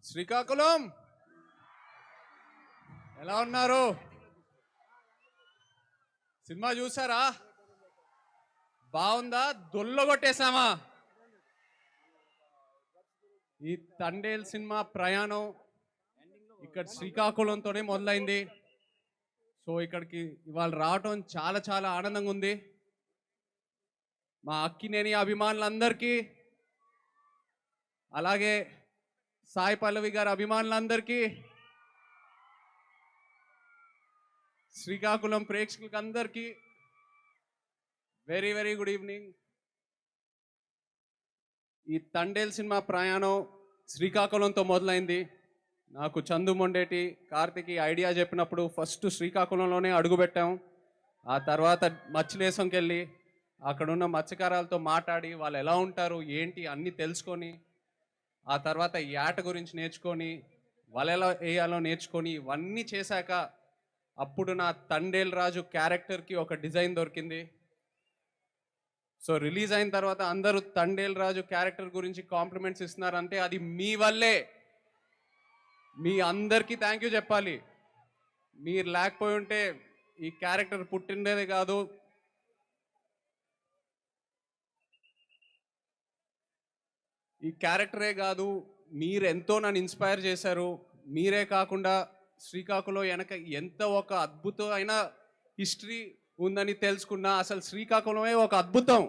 శ్రీకాకుళం ఎలా ఉన్నారు? సినిమా చూసారా? బాగుందా? దొల్లగొట్టేశామా? ఈ తండేల్ సినిమా ప్రయాణం ఇక్కడ శ్రీకాకుళంతోనే మొదలైంది. సో ఇక్కడికి ఇవాళ రావటం చాలా చాలా ఆనందంగా ఉంది. మా అక్కినేని అభిమానులందరికీ, అలాగే సాయి పల్లవి గారి అభిమానులందరికీ, శ్రీకాకుళం ప్రేక్షకులకి అందరికీ వెరీ వెరీ గుడ్ ఈవినింగ్. ఈ తండేల్ సినిమా ప్రయాణం శ్రీకాకుళంతో మొదలైంది. నాకు చందు మొండేటి, కార్తిక్ ఐడియా చెప్పినప్పుడు ఫస్ట్ శ్రీకాకుళంలోనే అడుగుపెట్టాం. ఆ తర్వాత మత్స్యలేశంకి వెళ్ళి అక్కడున్న మత్స్యకారాలతో మాట్లాడి వాళ్ళు ఎలా ఉంటారు ఏంటి అన్నీ తెలుసుకొని, ఆ తర్వాత యాట గురించి నేర్చుకొని, వాళ్ళు ఎలా వేయాలో నేర్చుకొని, ఇవన్నీ చేశాక అప్పుడు నా తండేల్ రాజు క్యారెక్టర్కి ఒక డిజైన్ దొరికింది. సో రిలీజ్ అయిన తర్వాత అందరూ తండేల్ రాజు క్యారెక్టర్ గురించి కాంప్లిమెంట్స్ ఇస్తున్నారంటే అది మీ వల్లే. మీ అందరికీ థ్యాంక్ యూ చెప్పాలి. మీరు లేకపోయి ఉంటే ఈ క్యారెక్టర్ పుట్టిండేదే కాదు. ఈ క్యారెక్టరే కాదు, మీరు ఎంతో నన్ను ఇన్స్పైర్ చేశారు. మీరే కాకుండా శ్రీకాకుళం వెనక ఎంత ఒక అద్భుతమైన హిస్టరీ ఉందని తెలుసుకున్నా. అసలు శ్రీకాకుళమే ఒక అద్భుతం.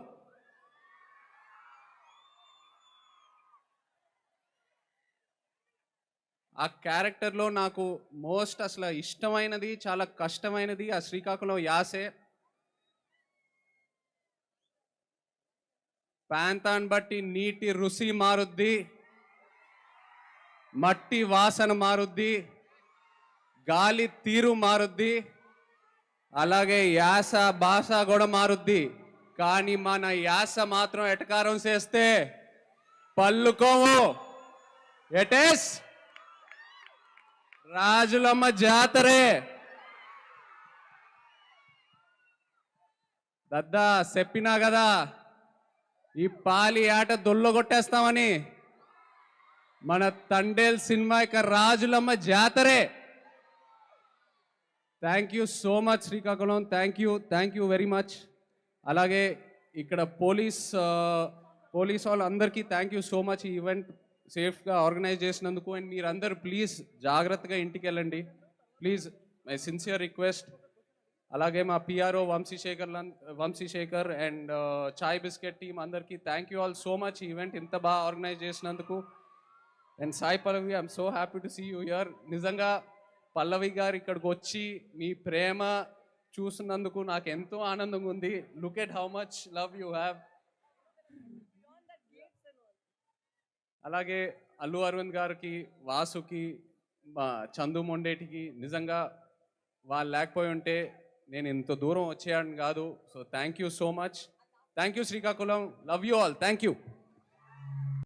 ఆ క్యారెక్టర్లో నాకు మోస్ట్ అసలు ఇష్టమైనది, చాలా కష్టమైనది ఆ శ్రీకాకుళం యాసే. ప్రాంతాన్ని బట్టి నీటి రుచి మారుద్ది, మట్టి వాసన మారుద్ది, గాలి తీరు మారుద్ది, అలాగే యాస భాష కూడా మారుద్ది. కానీ మన యాస మాత్రం ఎటకారం చేస్తే పల్లుకోము. ఎటేస్ రాజులమ్మ జాతరే. దద్దా చెప్పినా కదా ఈ పాలి ఆట దొల్లగొట్టేస్తామని. మన తండేల్ సినిమా ఇక రాజులమ్మ జాతరే. Thank you so much Srikakulam, thank you very much. అలాగే ఇక్కడ పోలీస్ వాళ్ళందరికీ థ్యాంక్ యూ సో మచ్. ఈ ఈవెంట్ సేఫ్గా ఆర్గనైజ్ చేసినందుకు. అండ్ మీరందరూ ప్లీజ్ జాగ్రత్తగా ఇంటికి వెళ్ళండి ప్లీజ్, మై సిన్సియర్ రిక్వెస్ట్. అలాగే మా PRO Vamsi Shekar and Chai Bisket team అందరికీ thank you all so much. Event ఇంత బాగా ఆర్గనైజ్ చేసినందుకు. And Sai Pallavi, I'm so happy to see you here. నిజంగా పల్లవి గారు ఇక్కడికి వచ్చి మీ ప్రేమ చూసినందుకు నాకు ఎంతో ఆనందంగా ఉంది. Look at how much love you have. అలాగే అల్లు అరవింద్ గారికి, వాసుకి, చందు మొండేటికి నిజంగా వాళ్ళు లేకపోయి ఉంటే నేను ఇంత దూరం వచ్చేయాలని కాదు. So thank you so much. Thank you Srikakulam, love you all, thank you.